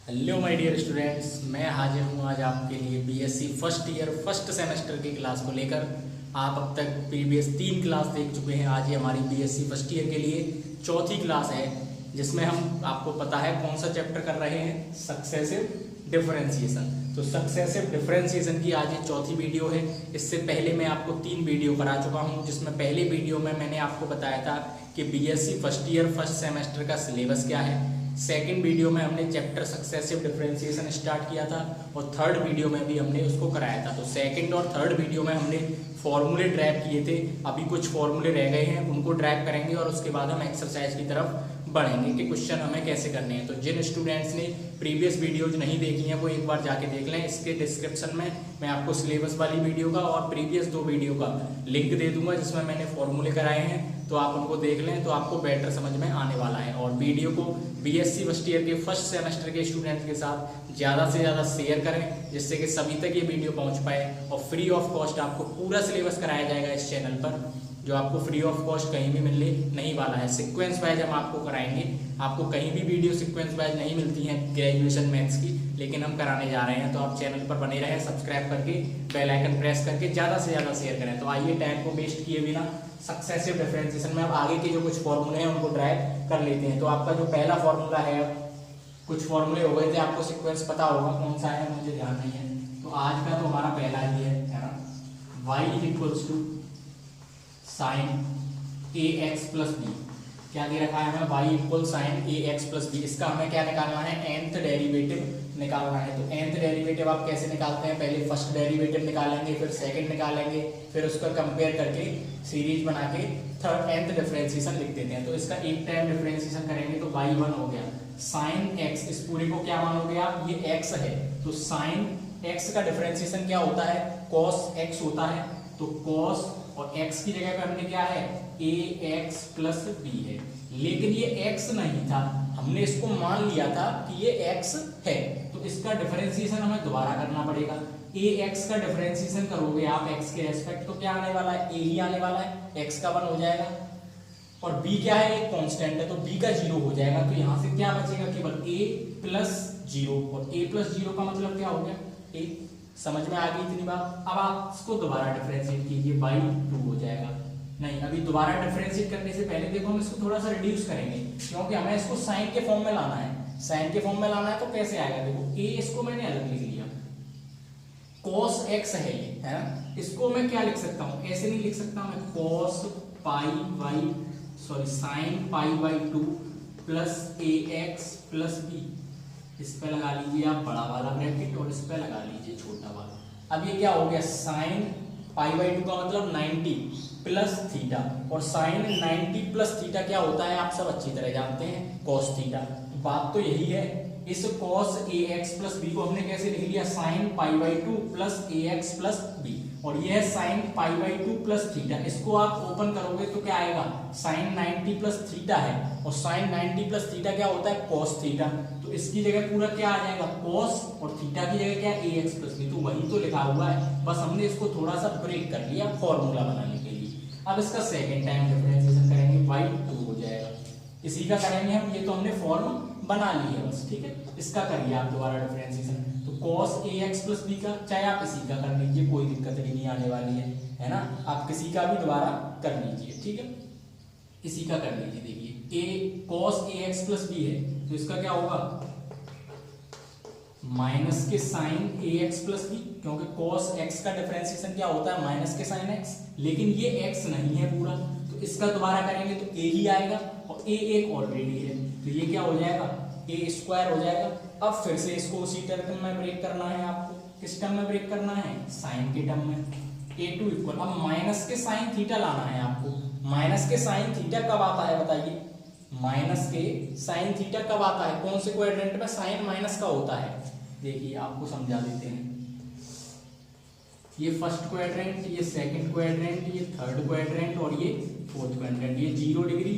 Hello my dear students, मैं हाजिर हूँ आज आपके लिए BSc first year first semester की क्लास को लेकर। आप अब तक प्रीवियस 3 क्लास देख चुके हैं। आज ये हमारी बीएससी फर्स्ट ईयर के लिए चौथी क्लास है, जिसमें हम आपको पता है कौन सा चैप्टर कर रहे हैं, सक्सेसिव डिफरेंशिएशन। तो सक्सेसिव डिफरेंशिएशन की आज ये चौथी वीडियो है। इससे पहले मैं आपको 3 वीडियो करा चुका हूँ, जिसमें पहले वीडियो में मैंने आपको बताया था कि BSc first year first semester का सिलेबस क्या है। सेकंड वीडियो में हमने चैप्टर सक्सेसिव डिफरेंशिएशन स्टार्ट किया था और थर्ड वीडियो में भी हमने उसको कराया था। तो सेकंड और थर्ड वीडियो में हमने फॉर्मूले ड्राइव किए थे। अभी कुछ फॉर्मूले रह गए हैं, उनको ड्राइव करेंगे और उसके बाद हम एक्सरसाइज की तरफ बढ़ेंगे कि क्वेश्चन हमें कैसे करने हैं। तो जिन स्टूडेंट्स ने प्रीवियस वीडियोज नहीं देखी हैं वो एक बार जाके देख लें। इसके डिस्क्रिप्शन में मैं आपको सिलेबस वाली वीडियो का और प्रीवियस 2 वीडियो का लिंक दे दूंगा, जिसमें मैंने फॉर्मूले कराए हैं। तो आप उनको देख लें तो आपको बेटर समझ में आने वाला है। और वीडियो को बीएससी फर्स्ट ईयर के फर्स्ट सेमेस्टर के स्टूडेंट्स के साथ ज़्यादा से ज़्यादा शेयर करें, जिससे कि सभी तक ये वीडियो पहुंच पाए। और फ्री ऑफ कॉस्ट आपको पूरा सिलेबस कराया जाएगा इस चैनल पर, जो आपको फ्री ऑफ कॉस्ट कहीं भी मिलने नहीं वाला है। सीक्वेंस वाइज हम आपको कराएंगे। आपको कहीं भी वीडियो सीक्वेंस वाइज नहीं मिलती हैं ग्रेजुएशन मैथ्स की, लेकिन हम कराने जा रहे हैं। तो आप चैनल पर बने रहें, सब्सक्राइब करके बेल आइकन प्रेस करके ज़्यादा से ज़्यादा शेयर करें। तो आइए टाइम को वेस्ट किए बिना सक्सेसिव डिफरेंशिएशन में अब आगे के जो कुछ फॉर्मूले हैं उनको ड्राइव कर लेते हैं। तो आपका जो पहला फॉर्मूला है, कुछ फॉर्मूले हो गए थे, आपको सीक्वेंस पता होगा कौन सा है, मुझे ध्यान नहीं है। तो आज का तो हमारा पहला ही है ना, y equals to sine a x plus b. क्या दे रखा है हमें, y equal sine a x plus b. इसका हमें क्या निकालना है, nth डेरिवेटिव निकालना है। तो nth डेरिवेटिव आप कैसे निकालते हैं, पहले फर्स्ट डेरिवेटिव निकालेंगे, फिर सेकंड निकालेंगे, फिर उसका कंपेयर करके सीरीज बना के थर्ड nth डिफरेंशिएशन लिख देते हैं। तो इसका एक टाइम डिफरेंशिएशन करेंगे तो y1 हो गया साइन एक्स। इस पूरे को क्या मानोगे आप, ये x है तो साइन x का डिफरेंशिएशन क्या होता है, cos x होता है। तो cos और x की जगह पे हमने क्या है, ए एक्स प्लस बी है। लेकिन ये x नहीं था, हमने इसको मान लिया था कि ये x है। तो इसका डिफरेंशिएशन हमें दोबारा करना पड़ेगा। ए एक्स का डिफरेंशिएशन करोगे आप x के रेस्पेक्ट, तो क्या आने वाला है, a ही आने वाला है, x का 1 हो जाएगा। और b क्या है, एक कांस्टेंट है तो b का 0 हो जाएगा। तो यहाँ से क्या बचेगा, केवल a प्लस 0। और a प्लस 0 का मतलब क्या हो गया, a। समझ में आ गई इतनी बात। अब आप इसको दोबारा डिफरेंशिएट कीजिए, बाई 2 हो जाएगा। नहीं, अभी दोबारा डिफरेंशिएट करने से पहले देखो हम इसको थोड़ा सा रिड्यूस करेंगे, क्योंकि हमें इसको साइन के फॉर्म में लाना है। साइन के फॉर्म में लाना है तो कैसे आएगा, देखो a इसको मैंने अलग लिख लिया, cos x है ये, है ना। इसको मैं क्या लिख सकता हूँ, ऐसे नहीं लिख सकता मैं, cos pi by sine pi by 2 plus a x plus b. इस पे लगा लीजिए आप बड़ा वाला ब्रैकेट और इस पे लगा लीजिए छोटा वाला। अब ये क्या हो गया, साइन पाई बाई 2 का मतलब 90 प्लस थीटा, और साइन 90 प्लस थीटा क्या होता है आप सब अच्छी तरह जानते हैं, cos थीटा। बात तो यही है, इस cos a x plus b को हमने कैसे लिख लिया, sine pi by 2 plus a x plus b. और ये है sine pi by 2 plus theta. इसको आप ओपन करोगे तो क्या आएगा, साइन 90 प्लस थीटा है, और साइन 90 प्लस थीटा क्या होता है, cos थीटा। तो इसकी जगह पूरा क्या आ जाएगा, cos, और थीटा की जगह क्या है, ए एक्स प्लस बी। तो वही तो लिखा हुआ है, बस हमने इसको थोड़ा सा ब्रेक कर लिया फॉर्मूला बनाने के लिए। अब इसका सेकेंड टाइम डिफरेंशिएशन करेंगे, y2 हो जाएगा। इसी का करेंगे हम, ये तो हमने फॉर्म बना ली है बस, ठीक है। इसका करिए आप दोबारा डिफरेंशिएशन, तो cos a x plus b का, चाहे आप इसी का कर लीजिए, कोई दिक्कत नहीं आने वाली है ना। आप किसी का भी दोबारा कर लीजिए, ठीक है, इसी का कर लीजिए। देखिए a cos a x plus b है, तो इसका क्या होगा, माइनस के sine a x plus b, क्योंकि cos x का डिफरेंशिएशन क्या होता है, माइनस के साइन x। लेकिन ये x नहीं है पूरा, तो इसका दोबारा करेंगे तो a ही आएगा, और a एक ऑलरेडी है, तो ये क्या हो जाएगा, a स्क्वायर हो जाएगा। अब फिर से इसको उसी टर्म में ब्रेक करना है आपको। किस टर्म में ब्रेक करना है, साइन के टर्म में। a2 इक्वल, अब माइनस के साइन थीटा लाना है आपको। माइनस के साइन थीटा कब आता है बताइए, माइनस के साइन थीटा कब आता है, कौन से क्वाड्रेंट में साइन माइनस का होता है। देखिए आपको समझा देते हैं, ये फर्स्ट क्वाड्रेंट, ये सेकंड क्वाड्रेंट, ये थर्ड क्वाड्रेंट और ये फोर्थ क्वाड्रेंट। ये 0 डिग्री,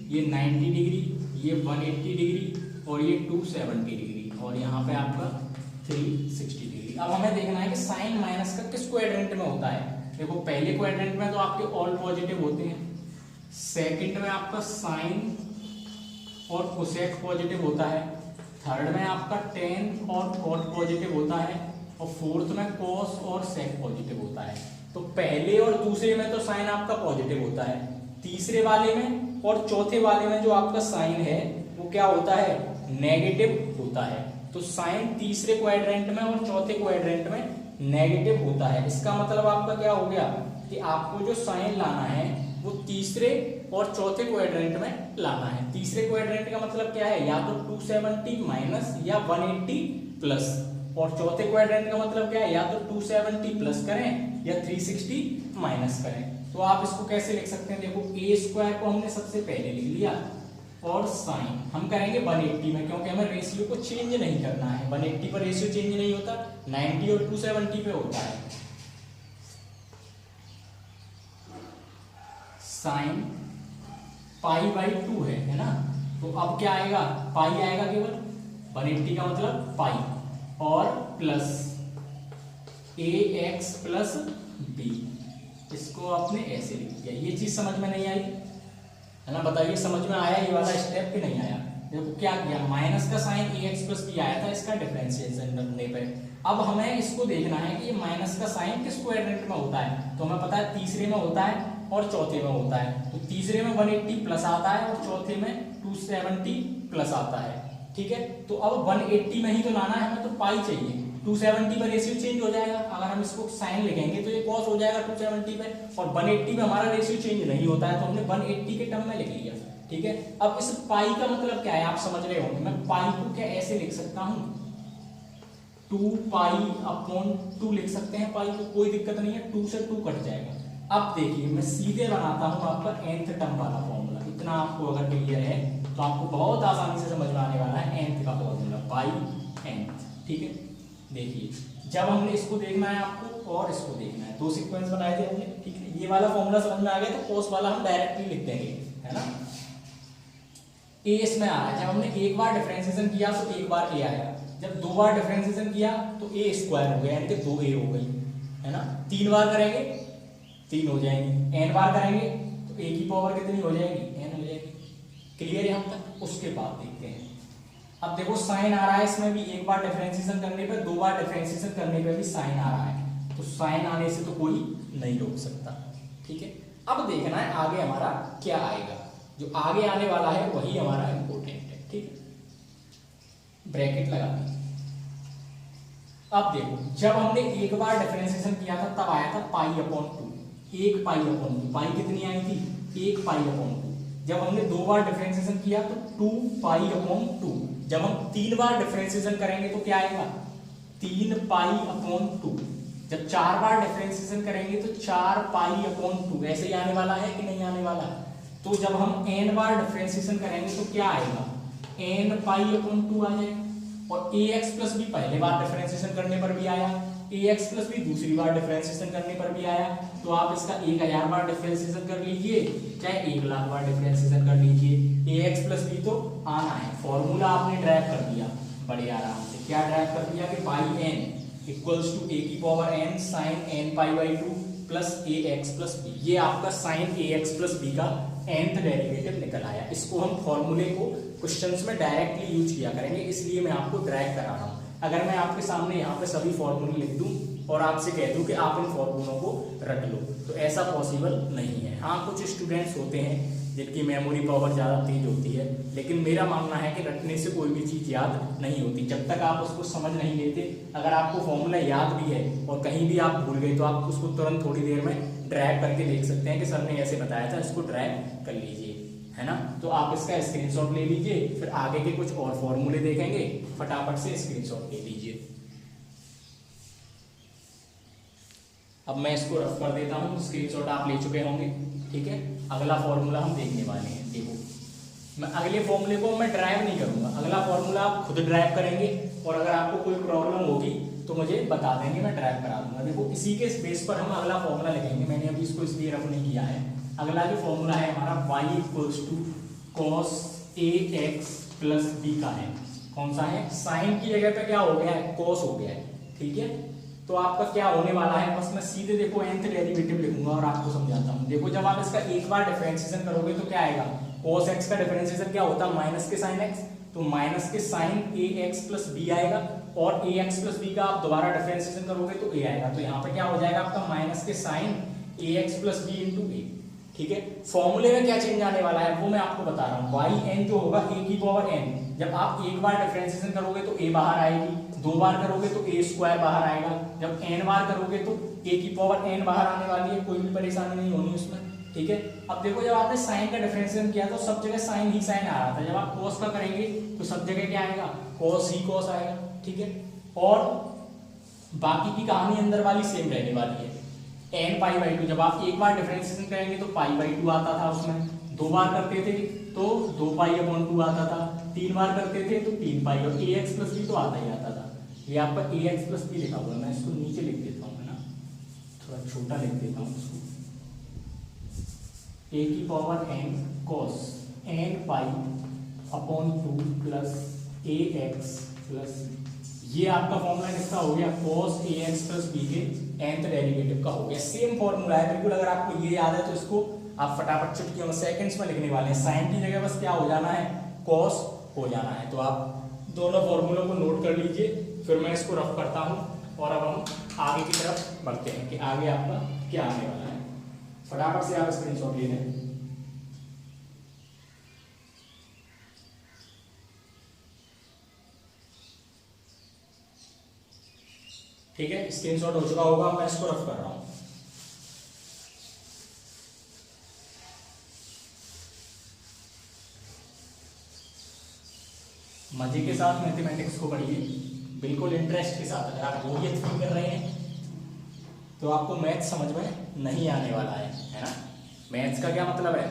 ये 90 डिग्री, ये 180 डिग्री और ये 270 डिग्री, और यहाँ पे आपका 360 डिग्री। अब हमें देखना है कि साइन माइनस का किस क्वाड्रेंट में होता है। देखो पहले क्वाड्रेंट में तो आपके ऑल पॉजिटिव होते हैं, सेकंड में आपका साइन और कोसेक पॉजिटिव होता है, थर्ड में आपका टेन और कॉट पॉजिटिव होता है, और फोर्थ में कॉस और सेक पॉजिटिव होता है। तो पहले और दूसरे में तो साइन आपका पॉजिटिव होता है, तीसरे वाले में और चौथे वाले में जो आपका साइन है वो क्या होता है, नेगेटिव होता है। तो साइन तीसरे क्वाड्रेंट में और चौथे क्वाड्रेंट में नेगेटिव होता है। इसका मतलब आपका क्या हो गया कि आपको जो साइन लाना है वो तीसरे और चौथे क्वाड्रेंट में लाना है। तीसरे क्वाड्रेंट का मतलब क्या है, या तो 270 माइनस या 180 प्लस, और चौथे क्वाड्रेंट का मतलब क्या है, या तो 270 प्लस करें या 360 माइनस करें। तो आप इसको कैसे लिख सकते हैं, देखो ए स्क्वायर को हमने सबसे पहले लिख लिया, और साइन हम करेंगे 180 में, क्योंकि हमें रेशियो को चेंज नहीं करना है। 180 पर रेशियो चेंज नहीं होता, 90 और 270 पे होता है। साइन पाई बाई 2 है ना, तो अब क्या आएगा, पाई आएगा केवल, 180 का मतलब पाई, और plus a x plus B, इसको आपने ऐसे लिख दिया। ये चीज समझ में नहीं आई है ना, बताइए समझ में आया ये वाला स्टेप कि नहीं आया। देखो क्या किया, माइनस का sign a x plus B आया था इसका डिफरेंशिएशन करने पे। अब हमें इसको देखना है कि ये माइनस का साइन किस क्वाड्रेंट में होता है, तो हमें पता है तीसरे में होता है और चौथे में होता है। तो तीसरे में 180 प्लस आता है और चौथे में 270 प्लस आता है, ठीक है। तो अब 180 में ही तो लाना है हमें, तो पाई चाहिए, 270 पर रेशियो चेंज हो जाएगा। अगर हम इसको साइन लिखेंगे तो ये कॉस हो जाएगा 270 पे, और 180 में हमारा रेशियो चेंज नहीं होता है, तो हमने 180 के टर्म में लिख लिया, ठीक है। अब इस पाई का मतलब क्या है आप समझ रहे होंगे। मैं पाई को क्या ऐसे लिख सकता हूँ, 2 पाई अपॉन 2 लिख सकते हैं पाई को, कोई दिक्कत नहीं है, 2 से 2 कट जाएगा। अब देखिए मैं सीधे बनाता हूँ आपका nth टर्म वाला फॉर्मूला। इतना आपको अगर क्लियर है तो आपको बहुत आसानी से समझ में आने वाला है nth का फॉर्मूला, पाई nth, ठीक है। देखिए जब हमने इसको देखना है आपको और इसको देखना है, 2 सीक्वेंस बनाए थे हमने, ठीक है। ये वाला फॉर्मूला समझ में आ गया, तो cos वाला हम डायरेक्टली लिख देंगे, है ना। ए इसमें आ रहा है, जब हमने एक बार डिफरेंशिएशन किया तो एक बार ए आया, जब 2 बार डिफरेंशिएशन किया तो ए स्क्वायर हो गया, यानी कि 2a हो गई, है ना। 3 बार करेंगे 3 हो जाएंगी, n बार करेंगे तो a की पावर कितनी हो जाएगी, n हो जाएगी। क्लियर है हम तक। उसके बाद देखते हैं, अब देखो साइन आ रहा है इसमें भी, एक बार डिफरेंशिएशन करने पर, 2 बार डिफरेंशिएशन करने पर भी साइन आ रहा है, तो साइन आने से तो कोई नहीं रोक सकता, ठीक है। अब देखना है आगे हमारा क्या आएगा, जो आगे आने वाला है वही हमारा इंपॉर्टेंट है, ठीक है। ब्रैकेट लगा दी। अब देखो जब हमने एक बार डिफरेंशिएशन किया था तब आया था पाई अपॉन 2, 1 पाई अपॉन 2, पाई कितनी आई थी, 1 पाई अपॉन 2। जब हमने 2 बार डिफरेंशिएशन किया तो 2 पाई अपॉन 2। जब हम 3 बार डिफरेंशिएशन करेंगे तो क्या आएगा, 3 पाई अपॉन 2। जब 4 बार डिफरेंशिएशन करेंगे तो 4 पाई अपॉन 2। ऐसे ही आने वाला है कि नहीं आने वाला। तो जब हम n बार डिफरेंशिएशन करेंगे तो क्या आएगा, n पाई अपॉन 2 आ जाएगा। और ax प्लस बी पहले बार डिफरेंशिएशन करने पर भी आया, ax प्लस बी दूसरी बार डिफरेंशिएशन करने पर भी आया। तो आप इसका 1000 बार डिफरेंशिएशन कर लीजिए, चाहे 1,00,000 बार डिफरेंशिएशन कर लीजिए, ax प्लस बी तो आना है। फॉर्मूला आपने ड्राइव कर दिया बड़े आराम से। क्या ड्राइव कर दिया कि pi n equals to a की power n sine n pi by 2 plus ax plus b. ये आपका साइन ax प्लस बी का nth डेरिवेटिव निकल आया। इसको हम फॉर्मूले को क्वेश्चंस में डायरेक्टली यूज किया करेंगे, इसलिए मैं आपको ड्राइव करा रहा हूँ। अगर मैं आपके सामने यहाँ पे सभी फॉर्मूले लिख दूं और आपसे कह दूं कि आप इन फॉर्मूलों को रट लो, तो ऐसा पॉसिबल नहीं है। हाँ कुछ स्टूडेंट्स होते हैं जिनकी मेमोरी पावर ज़्यादा तेज होती है, लेकिन मेरा मानना है कि रटने से कोई भी चीज़ याद नहीं होती जब तक आप उसको समझ नहीं लेते। अगर आपको फॉर्मूला याद भी है और कहीं भी आप भूल गए तो आप उसको तुरंत थोड़ी देर में ड्राइव करके देख सकते हैं कि सर ने ऐसे बताया था, इसको ड्राइव कर लीजिए, है ना। तो आप इसका स्क्रीनशॉट ले लीजिए, फिर आगे के कुछ और फॉर्मूले देखेंगे, फटाफट से स्क्रीनशॉट ले लीजिए। अब मैं इसको रफ कर देता हूँ, स्क्रीनशॉट आप ले चुके होंगे, ठीक है। अगला फॉर्मूला हम देखने वाले हैं। देखो मैं अगले फॉर्मूले को मैं ड्राइव नहीं करूंगा, अगला फॉर्मूला आप खुद ड्राइव करेंगे, और अगर आपको कोई प्रॉब्लम होगी तो मुझे बता देंगे, मैं ड्राइव करा दूंगा। देखो इसी के बेस पर हम अगला फॉर्मूला लिखेंगे। मैंने अभी इसको इसलिए रफ नहीं किया है। अगला जो फॉर्मूला है हमारा y equals to cos ax plus b का है। कौन सा है, साइन की जगह पे क्या हो गया है, cos हो गया है, ठीक है। तो आपका क्या होने वाला है, बस मैं सीधे देखो nth डेरिवेटिव लिखूंगा और आपको समझाता हूँ। देखो जब आप इसका एक बार डिफरेंशिएशन करोगे तो क्या आएगा, cos x का डिफरेंशिएशन क्या होता है, माइनस के साइन x, तो माइनस के sine a x plus B आएगा, और ए एक्स प्लस बी का आप दोबारा डिफरेंशिएशन करोगे तो ए आएगा। तो यहाँ पे क्या हो जाएगा आपका माइनस के sine a x plus B into ए। ठीक है, फॉर्मूले में क्या चेंज आने वाला है वो मैं आपको बता रहा हूँ। वाई एन जो होगा ए की पावर एन, जब आप एक बार डिफरेंशिएशन करोगे तो ए बाहर आएगी, दो बार करोगे तो ए स्क्वायर बाहर आएगा, जब एन बार करोगे तो ए की पावर एन बाहर आने वाली है, कोई भी परेशानी नहीं होनी उसमें। ठीक है, अब देखो जब आपने साइन का डिफरेंशिएशन किया तो सब जगह साइन ही साइन आ रहा था, जब आप कॉस का करेंगे तो सब जगह क्या आएगा, कॉस ही कॉस आएगा। ठीक है, और बाकी की कहानी अंदर वाली सेम रहने वाली है। एन पाई बाई टू, जब आप एक बार डिफरेंशिएशन करेंगे तो पाई बाई टू आता था उसमें, दो बार करते थे तो 2 पाई अपॉन 2 आता था, 3 बार करते थे तो 3 पाई, और ए एक्स प्लस बी तो आता ही आता था। ये आपका ए एक्स प्लस बी लिखा हुआ है, मैं इसको नीचे लिख देता हूँ, है ना, थोड़ा छोटा लिख देता हूँ इसको। ए की power n cos n pi upon 2 plus a x plus, ये आपका फॉर्मूला किसका हो गया, cos ax प्लस बी के nth डेरिवेटिव का हो गया। सेम फॉर्मूला है बिल्कुल, अगर आपको ये याद है तो इसको आप फटाफट चुटकियों में सेकंड्स में लिखने वाले हैं। साइन की जगह बस क्या हो जाना है, cos हो जाना है। तो आप दोनों फॉर्मूलों को नोट कर लीजिए, फिर मैं इसको रफ करता हूँ और अब हम आगे की तरफ बढ़ते हैं कि आगे आपका क्या आने वाला है। फटाफट से आप स्क्रीनशॉट ले लें। ठीक है, स्क्रीनशॉट हो चुका होगा, मैं इसको रफ कर रहा हूं। मजे के साथ मैथमेटिक्स को पढ़िए, बिल्कुल इंटरेस्ट के साथ। अगर आप बोरियत फील कर रहे हैं तो आपको मैथ्स समझ में नहीं आने वाला है ना। मैथ्स का क्या मतलब है,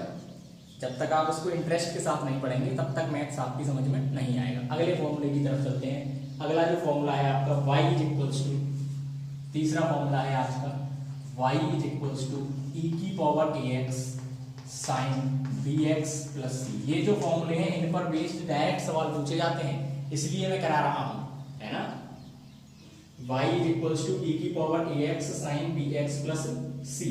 जब तक आप उसको इंटरेस्ट के साथ नहीं पढ़ेंगे तब तक मैथ्स आपकी समझ में नहीं आएगा। अगले फॉर्मूले की तरफ चलते हैं। अगला जो फॉर्मूला है आपका y इज इक्वल्स टू, तीसरा फॉर्मूला है आपका y is equals to e की power a x sine b x plus c. ये जो फॉर्मूले हैं इन पर बेस्ड डायरेक्ट सवाल पूछे जाते हैं, इसलिए मैं करा रहा हूं, है ना। y is equals to e की power a x sine b x plus c.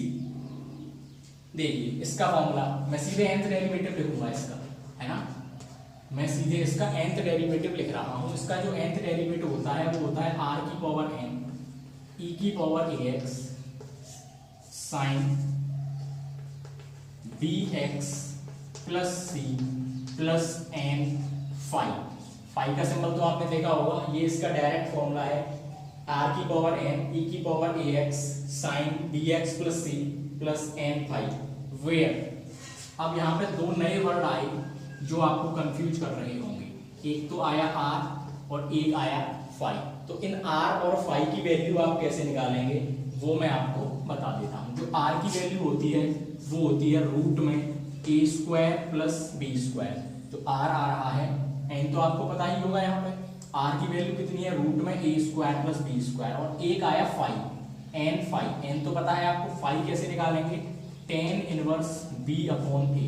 देखिए इसका फॉर्मूला मैं सीधे nth डेरिवेटिव लिखूंगा इसका, है ना। मैं सीधे इसका nth डेरिवेटिव लिख रहा हूं। इसका जो nth डेरिवेटिव होता है वो होता है r की पावर n ई की power a x sine b x plus c plus n phi. Phi का सिंबल तो आपने देखा होगा, ये इसका डायरेक्ट फॉर्मूला है। आर की पावर एन ई की power a x sine b x plus c plus n phi. Where, अब यहाँ पे दो नए वर्ड आए जो आपको कंफ्यूज कर रहे होंगे। एक तो आया आर और एक आया फाई। तो इन आर और फाई की वैल्यू आप कैसे निकालेंगे वो मैं आपको बता देता हूँ। जो आर की वैल्यू होती है वो होती है रूट में a square plus b square. जो आर आ रहा है, एन तो आपको पता ही होगा, यहाँ पे आर की वैल्यू कितनी है, रूट में a square plus b square, और एक आया फाई एन फाई। एन तो पता है आपको, फाई कैसे निकालेंगे, टेन इनवर्स बी अपॉन ए।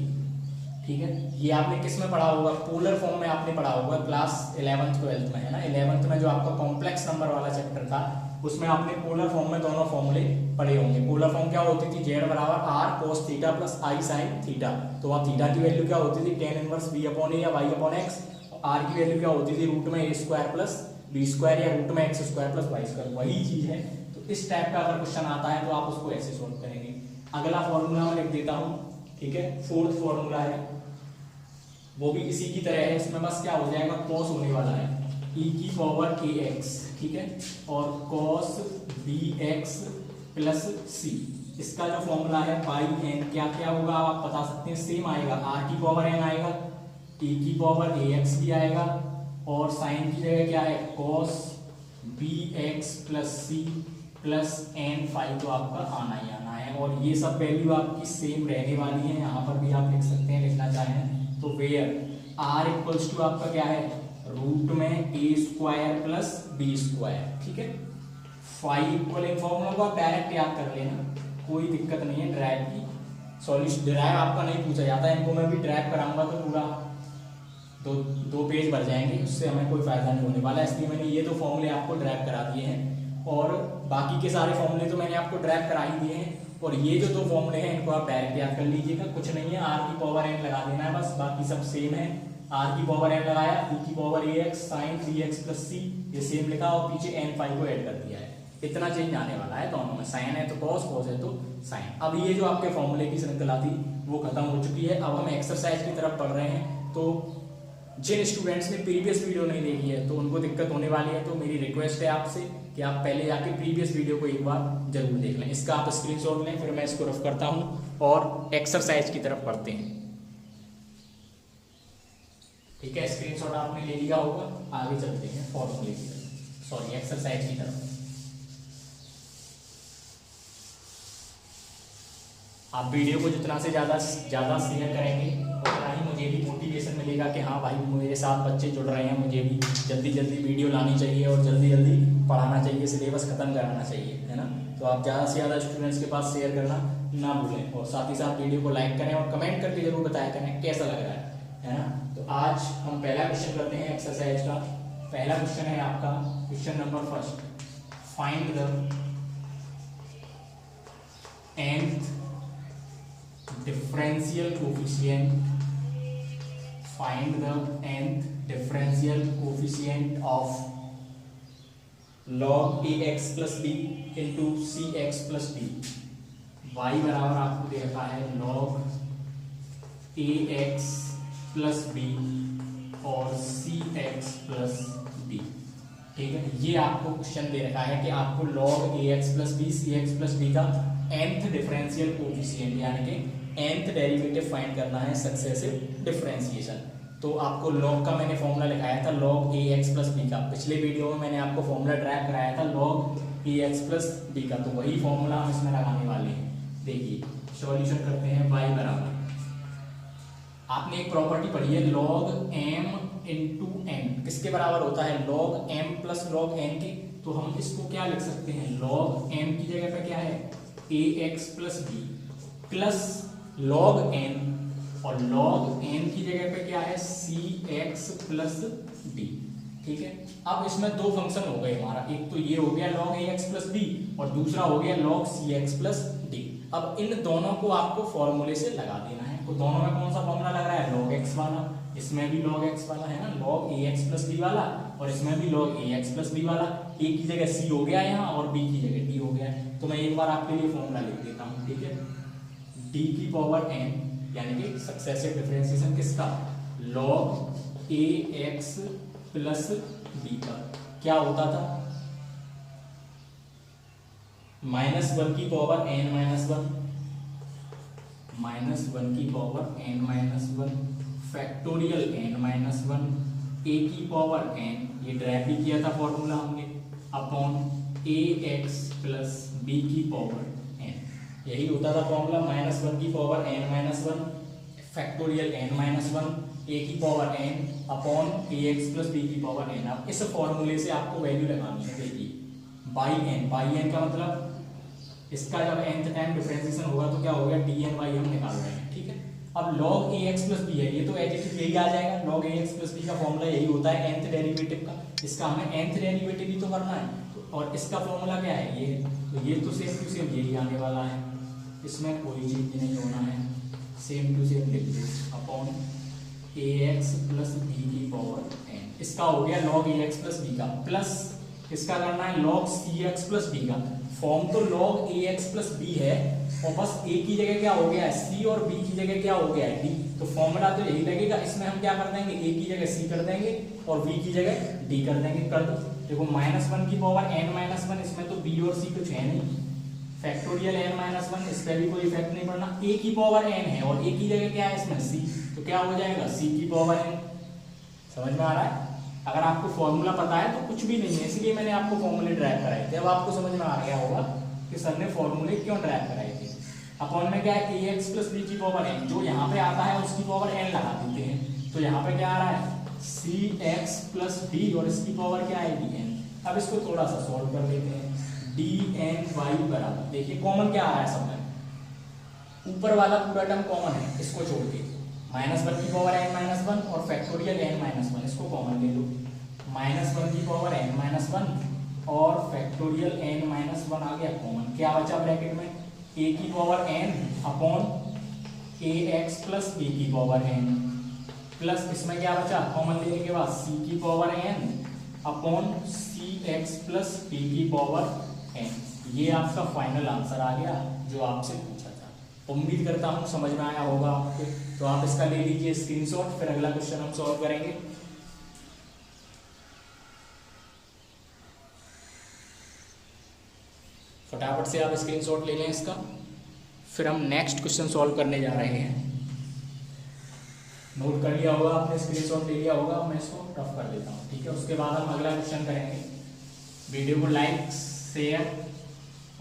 ठीक है, ये आपने किस में पढ़ा होगा, पोलर फॉर्म में आपने पढ़ा होगा क्लास 11th 12th में, है ना। 11th में जो आपका कॉम्प्लेक्स नंबर वाला चैप्टर था उसमें आपने पोलर फॉर्म में दोनों फॉर्मूले पढ़े होंगे। पोलर फॉर्म क्या होती थी, जेड बराबर R cos theta plus i sine theta. तो वहाँ थीटा की वैल्यू क्या होती थी, tan inverse b upon a या वाई अपॉन एक्स। आर की वैल्यू क्या होती थी, रूट में a square plus b square या रूट में x square plus y square. वही चीज है। तो इस टाइप का अगर क्वेश्चन आता है तो आप उसको ऐसे सोल्व करेंगे। अगला फॉर्मूला मैं लिख देता हूँ, ठीक है। फोर्थ फॉर्मूला है, वो भी इसी की तरह है। इसमें बस क्या हो जाएगा, कॉस होने वाला है e की पावर ए एक्स, ठीक है, और कॉस बी एक्स प्लस सी। इसका जो फॉर्मूला है पाई एन, क्या क्या होगा आप बता सकते हैं, सेम आएगा। आर की पावर एन आएगा, e की पावर ए एक्स भी आएगा, और साइन की जगह क्या है, cos b x plus c plus n five. तो आपका आना ही आना है, और ये सब वैल्यू आपकी सेम रहने वाली है। यहाँ पर भी आप लिख सकते हैं, लिखना चाहें तो। वेयर आर इक्वल्स टू आपका क्या है, रूट में a square plus b square, ठीक है। फाइव इक्वल, इन फॉर्मूला को आप डायरेक्ट याद कर लेना, कोई दिक्कत नहीं है। ड्राइव की सॉल्यूशन, ड्राइव आपका नहीं पूछा जाता है, इनको मैं भी ड्राइव कराऊंगा तो पूरा दो पेज भर जाएंगे, उससे हमें कोई फायदा नहीं होने वाला। इसलिए मैंने ये तो फॉर्मूले आपको ड्राइव करा दिए हैं, और बाकी के सारे फॉर्मूले तो मैंने आपको ड्राइव करा ही दिए हैं। और ये जो दो फॉर्मूले हैं इनको आप डायरेक्ट याद कर लीजिएगा, कुछ नहीं है। आर की पावर एन लगा देना है बस, बाकी सब सेम है। आर की पावर एन लगाया, ई की power a x sign 3x plus c, ये सेम लिखा और पीछे एन फाइव को ऐड कर दिया है। इतना चेंज आने वाला है दोनों में, साइन है तो कॉस, कॉस है तो साइन। अब ये जो आपके फॉर्मूले की श्रृंखला थी वो खत्म हो चुकी है। अब हम एक्सरसाइज की तरफ बढ़ रहे हैं। तो जिन स्टूडेंट्स ने प्रीवियस वीडियो नहीं देखी है तो उनको दिक्कत होने वाली है, तो मेरी रिक्वेस्ट है आपसे कि आप पहले जाके प्रीवियस वीडियो को एक बार जरूर देख लें। इसका आप स्क्रीनशॉट लें, फिर मैं इसको रफ करता हूँ और एक्सरसाइज की तरफ बढ़ते हैं। ठीक है, स्क्रीनशॉट आपने ले लिया होगा, आगे चलते हैं फॉर्मूले की तरफ, सॉरी एक्सरसाइज की तरफ। आप वीडियो को जितना से ज़्यादा शेयर करेंगे उतना ही मुझे भी मोटिवेशन मिलेगा कि हाँ भाई मेरे साथ बच्चे जुड़ रहे हैं, मुझे भी जल्दी जल्दी वीडियो लानी चाहिए और जल्दी जल्दी पढ़ाना चाहिए, सिलेबस खत्म कराना चाहिए, है ना। तो आप ज़्यादा से ज़्यादा स्टूडेंट्स के पास शेयर करना ना भूलें और साथ ही साथ वीडियो को लाइक करें और कमेंट करके जरूर बताया करें कैसा लग रहा है ना। तो आज हम पहला क्वेश्चन करते हैं एक्सरसाइज का। पहला क्वेश्चन है आपका question number first, find the nth differential coefficient, find the nth differential coefficient of log ax plus b into cx plus d। y बराबर आपको दे रखा है log ax plus b और cx plus d। ठीक है, ये आपको क्वेश्चन दे रखा है कि आपको log ax plus b cx plus d का nth डिफरेंशियल कोफिशिएंट यानी कि nth डेरिवेटिव फाइंड करना है सक्सेसिव डिफरेंशिएशन। तो आपको log का मैंने फॉर्मूला लिखाया था log ax plus b का, पिछले वीडियो में मैंने आपको फॉर्मूला ड्राइव कराया था log ax plus b का, तो वही फॉर्मूला हम इसमें लगाने वाले हैं। देखिए सॉल्यूशन करते हैं। y बराबर, आपने एक प्रॉपर्टी पढ़ी है log m इंटू n किसके बराबर होता है, log m plus log n के। तो हम इसको क्या लिख सकते हैं, log m की जगह पे क्या है ax plus b plus log n और log n की जगह पे क्या है cx प्लस d। ठीक है, अब इसमें दो फंक्शन हो गए हमारा, एक तो ये हो गया log ax प्लस b और दूसरा हो गया log cx प्लस d। अब इन दोनों को आपको फॉर्मूले से लगा देना है। तो दोनों में कौन सा फॉर्मूला लग रहा है, log x वाला, इसमें भी log x वाला है ना, log ax प्लस b वाला और इसमें भी log ax प्लस b वाला। a की जगह c हो गया यहाँ और b की जगह d हो गया है। तो मैं एक बार आपके लिए फॉर्मूला लिख देता हूँ। ठीक है, d की पावर n यानी कि सक्सेसिव डिफरेंशिएशन किसका, log ax प्लस b का क्या होता था, -1 की पावर n माइनस वन, -1 की power n minus one factorial n minus one, a की पावर n, ये ड्राइव भी किया था फॉर्मूला हमने, अपॉन ax प्लस b की पावर n, यही होता था फॉर्मूला। -1 की power n minus one factorial n minus one, a की power n upon ax plus b की पावर n। अब इस फॉर्मूले से आपको वैल्यू लगानी है। देखिए बाई n का मतलब इसका जब nth टाइम डिफरेंशिएशन होगा तो क्या होगा, dn बाई हम निकाल रहे हैं। ठीक है, अब log ax प्लस b है, ये तो एज इट इज यही आ जाएगा, log ax प्लस b का फॉर्मूला यही होता है nth डेरिवेटिव का, इसका हमें nth डेरिवेटिव ही तो करना है। और इसका फॉर्मूला क्या है, ये तो ये तो सेम टू सेम यही आने वाला है, इसमें कोई चेंज नहीं होना है, सेम टू सेम लिख दो, अपॉन ax प्लस b की पावर n। इसका हो गया log ax प्लस b का, प्लस इसका करना है log cx प्लस b का। फॉर्म तो log ax प्लस b है और बस a की जगह क्या हो गया है c और b की जगह क्या हो गया है d। तो फॉर्मूला तो यही लगेगा, इसमें हम क्या कर देंगे, a की जगह c कर देंगे और b की जगह d कर देंगे। कर दो, देखो -1 की पावर n माइनस वन, इसमें तो b और c कुछ है नहीं, फैक्टोरियल n माइनस वन, इस पर भी कोई इफेक्ट नहीं पड़ना, a की पावर n है और a की जगह क्या है इसमें c, तो क्या हो जाएगा c की पावर n। समझ में आ रहा है, अगर आपको फॉर्मूला पता है तो कुछ भी नहीं है, इसलिए मैंने आपको फॉर्मूले ड्राइव कराए थे। अब आपको समझ में आ गया होगा कि सर ने फॉर्मूले क्यों ड्राइव कराए थे। अपॉन में क्या है ax प्लस b की पावर n, जो यहाँ पे आता है उसकी पावर n लगा देते हैं। तो यहाँ पे क्या आ रहा है cx प्लस d और इसकी पावर क्या है dn। अब इसको थोड़ा सा सॉल्व कर लेते हैं, dny बराबर, देखिए कॉमन क्या आ रहा है सब में, ऊपर वाला पूरा टर्म कॉमन है, इसको छोड़ के -1 की पावर n माइनस वन और फैक्टोरियल n माइनस वन, इसको कॉमन ले लो, -1 की पावर n माइनस वन और फैक्टोरियल n माइनस वन आ गया कॉमन। क्या बचा ब्रैकेट में, a की power n upon ax plus b की पावर n प्लस इसमें क्या बचा कॉमन लेने के बाद सी की पावर एन अपॉन सी एक्स प्लस पी की पावर एन। ये आपका फाइनल आंसर आ गया जो आपसे पूछा था। उम्मीद करता हूँ समझ में आया होगा आपके। तो आप इसका ले लीजिए स्क्रीनशॉट, फिर अगला क्वेश्चन हम सॉल्व करेंगे। फटाफट से आप स्क्रीनशॉट ले लें इसका, फिर हम नेक्स्ट क्वेश्चन सॉल्व करने जा रहे हैं। नोट कर लिया होगा आपने, स्क्रीनशॉट ले लिया होगा, मैं इसको रफ कर देता हूँ, ठीक है। उसके बाद हम अगला क्वेश्चन करेंगे। वीडियो को लाइक शेयर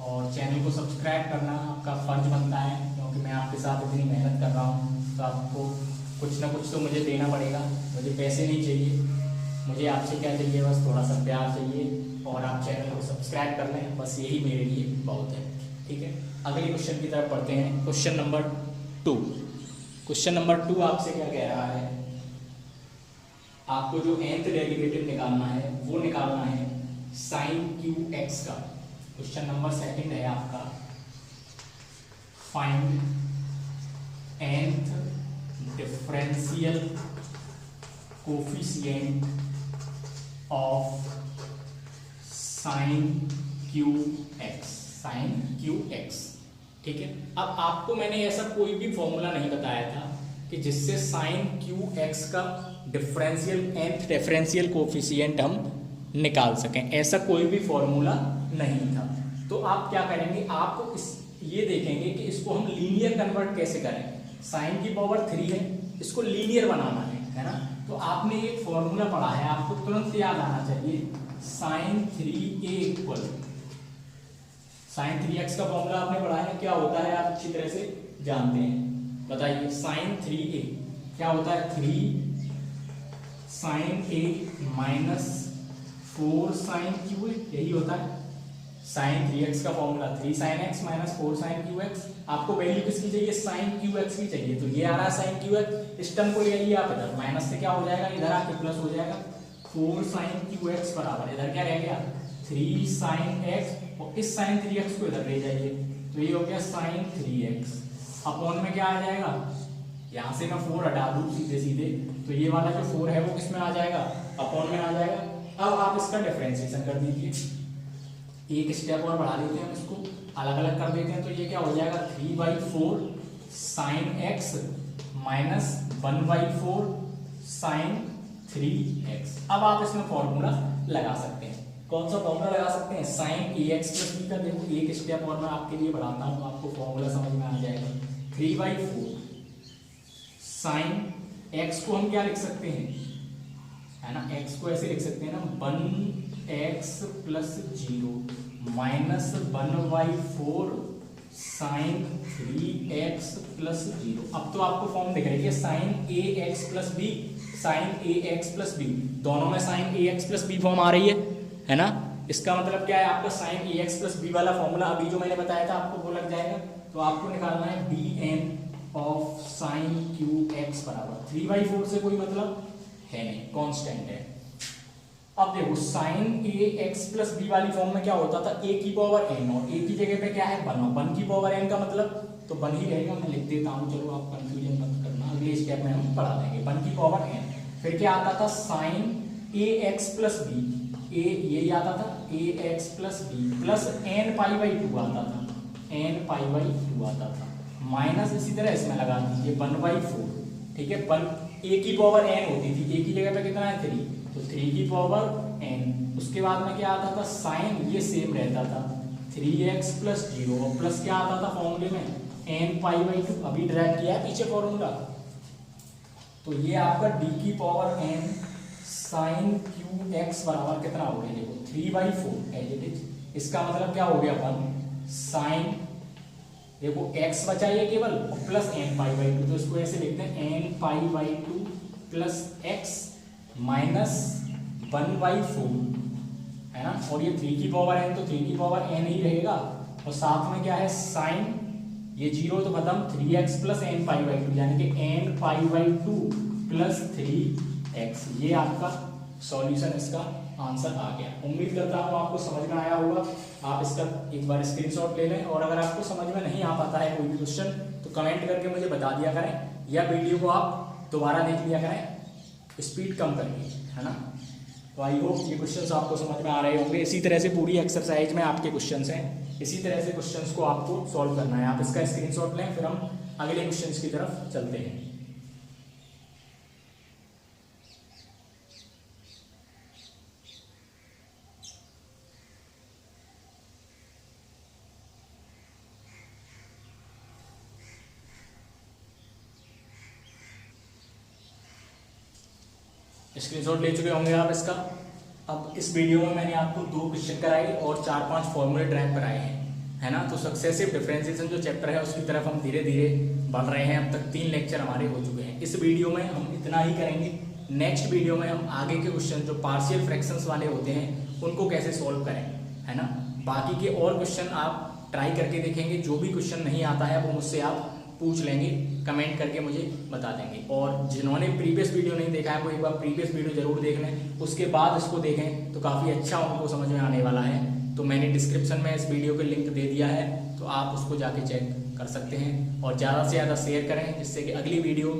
और चैनल को सब्सक्राइब करना आपका फर्ज बनता है, क्योंकि मैं आपके साथ इतनी मेहनत कर रहा हूँ तो आपको कुछ ना कुछ तो मुझे देना पड़ेगा। मुझे पैसे नहीं चाहिए, मुझे आपसे क्या चाहिए, बस थोड़ा सा प्यार चाहिए और आप चैनल को सब्सक्राइब कर लें, बस यही मेरे लिए बहुत है, ठीक है। अगले क्वेश्चन की तरफ पढ़ते हैं। Question number 2। क्वेश्चन नंबर 2 आपसे क्या कह रहा है, आपको जो nth डेरिवेटिव निकालना है वो निकालना है साइन क्यू एक्स का। क्वेश्चन नंबर 2 है आपका, find nth differential coefficient of sine Q x, sine Q x, ठीक है। अब आपको मैंने ऐसा कोई भी फॉर्मूला नहीं बताया था कि जिससे साइन क्यू एक्स का डिफरेंशियल nth डिफरेंशियल कोफिशिएंट हम निकाल सकें, ऐसा कोई भी फॉर्मूला नहीं था। तो आप क्या करेंगे, आपको ये देखेंगे कि इसको हम लीनियर कन्वर्ट कैसे करें। साइन की पावर 3 है, इसको लीनियर बनाना है ना। तो आपने एक फॉर्मूला पढ़ा है, आपको तुरंत याद आना चाहिए, sign 3a equal sign 3x का फॉर्मूला आपने पढ़ा है, क्या होता है आप अच्छी तरह से जानते हैं, बताइए। साइन 3a क्या होता है, 3 sine a minus 4 sine cube, यही होता है साइन 3x का फॉर्मूला। 3 sine x minus 4 sine Q x. आपको वैल्यू किसकी चाहिए, साइन क्यू एक्स की चाहिए, तो ये आ रहा है साइन क्यू एक्स। इस टर्म को ले आइए आप इधर, माइनस से क्या हो जाएगा, इधर आके प्लस हो जाएगा। 4 साइन क्यू एक्स बराबर इधर क्या रह गया, 3 साइन x, और इस साइन 3x को इधर ले जाइए, तो ये हो गया साइन 3x। अपॉन में क्या आ जाएगा, यहाँ से मैं 4 हटा दूँ सीधे सीधे, तो ये वाला जो 4 है वो किस में आ जाएगा, अपॉन में आ जाएगा। अब आप इसका डिफरेंशिएशन कर दीजिए, एक स्टेप और बढ़ा लेते हैं, इसको अलग अलग कर देते हैं, तो ये क्या हो जाएगा, 3/4 sign x minus 1/4 sign 3x। अब आप इसमें फॉर्मूला लगा सकते हैं। कौन सा फॉर्मूला लगा सकते हैं, साइन ax प्लस b का। देखो एक स्टेप और मैं आपके लिए बढ़ाता हूँ, आपको फॉर्मूला समझ में आ जाएगा। 3/4 साइन x को हम क्या लिख सकते हैं, है ना, x को ऐसे लिख सकते हैं ना, 1x plus 0 minus 1/4 sign 3x plus 0। अब तो आपको फॉर्म दिख रही है, sine ax plus b, sine ax plus b, दोनों में sine ax plus b form आ रही है ना। इसका मतलब क्या है, आपका साइन ax प्लस b वाला फॉर्मूला अभी जो मैंने बताया था आपको वो लग जाएगा। तो आपको निकालना है bn of sine Q X बराबर 3/4 से कोई मतलब है नहीं, कांस्टेंट है। अब देखो साइन ax प्लस b वाली फॉर्म में क्या होता था, a की पावर n, और a की जगह पे क्या है 1, और 1 की पावर n का मतलब तो 1 ही रहेगा। मैं लिख देता हूँ, चलो आप कंफ्यूजन मत करना, अगले स्टेप में हम पढ़ा देंगे। 1 की पावर n, फिर क्या आता था sine ax plus b, a ये आता था ax plus b plus n π/2 आता था, n π/2 आता था, माइनस इसी तरह इसमें लगा दीजिए 1/4, ठीक है। 1 a की पावर n होती थी, a की जगह पे कितना है 3, तो 3 की पावर n। उसके बाद में क्या आता था, साइन ये सेम रहता था 3x प्लस 0, और प्लस क्या आता था फॉर्मूले में n π/2, अभी ड्रैग किया है पीछे फॉर्मूला। तो ये आपका d की power n sine Q X बराबर कितना हो गया, देखो 3/4 एज इट इज। इसका मतलब क्या हो गया, 1 साइन, देखो x बचा ये केवल, प्लस n π/2, तो इसको ऐसे लिखते हैं n π/2 प्लस x माइनस 1/4, है ना। और ये 3 की पावर n, तो 3 की पावर n ही रहेगा, और साथ में क्या है साइन, ये 0 तो खत्म, 3x प्लस n π/2 यानी कि n π/2 प्लस 3x। ये आपका सॉल्यूशन, इसका आंसर आ गया। उम्मीद करता हूँ आपको समझ में आया होगा। आप इसका एक बार स्क्रीनशॉट ले लें, और अगर आपको समझ में नहीं आ पाता है कोई भी क्वेश्चन तो कमेंट करके मुझे बता दिया करें, या वीडियो को आप दोबारा देख लिया करें स्पीड कम करके, है ना। तो आई होप ये क्वेश्चंस आपको समझ में आ रहे होंगे। इसी तरह से पूरी एक्सरसाइज में आपके क्वेश्चंस हैं, इसी तरह से क्वेश्चंस को आपको सॉल्व करना है। आप इसका स्क्रीनशॉट लें, फिर हम अगले क्वेश्चंस की तरफ चलते हैं। स्क्रीनशॉट ले चुके होंगे आप इसका। अब इस वीडियो में मैंने आपको 2 क्वेश्चन कराए और 4-5 फॉर्मूले ड्राइव कराए हैं, है ना। तो सक्सेसिव डिफरेंशिएशन जो चैप्टर है उसकी तरफ हम धीरे धीरे बढ़ रहे हैं। अब तक 3 लेक्चर हमारे हो चुके हैं। इस वीडियो में हम इतना ही करेंगे। नेक्स्ट वीडियो में हम आगे के क्वेश्चन जो पार्शियल फ्रैक्शंस वाले होते हैं उनको कैसे सॉल्व करें, है ना। बाकी के और क्वेश्चन आप ट्राई करके देखेंगे। जो भी क्वेश्चन नहीं आता है वो मुझसे आप पूछ लेंगे, कमेंट करके मुझे बता देंगे। और जिन्होंने प्रीवियस वीडियो नहीं देखा है वो एक बार प्रीवियस वीडियो जरूर देख लें, उसके बाद इसको देखें तो काफ़ी अच्छा उनको समझ में आने वाला है। तो मैंने डिस्क्रिप्शन में इस वीडियो का लिंक दे दिया है, तो आप उसको जाके चेक कर सकते हैं। और ज़्यादा से ज़्यादा शेयर करें जिससे कि अगली वीडियो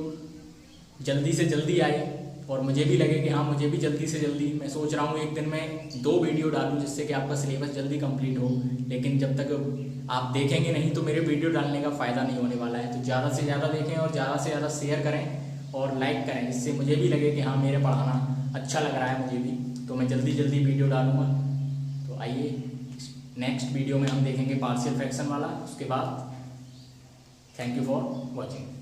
जल्दी से जल्दी आए और मुझे भी लगे कि हाँ मुझे भी जल्दी से जल्दी, मैं सोच रहा हूँ एक दिन में 2 वीडियो डालूँ जिससे कि आपका सिलेबस जल्दी कंप्लीट हो। लेकिन जब तक आप देखेंगे नहीं तो मेरे वीडियो डालने का फ़ायदा नहीं होने वाला है। तो ज़्यादा से ज़्यादा देखें और ज़्यादा से ज़्यादा शेयर करें और लाइक करें, जिससे मुझे भी लगे कि हाँ मेरे पढ़ाना अच्छा लग रहा है मुझे भी, तो मैं जल्दी जल्दी वीडियो डालूँगा। तो आइए नेक्स्ट वीडियो में हम देखेंगे पार्शियल फ्रैक्शन वाला। उसके बाद थैंक यू फॉर वॉचिंग।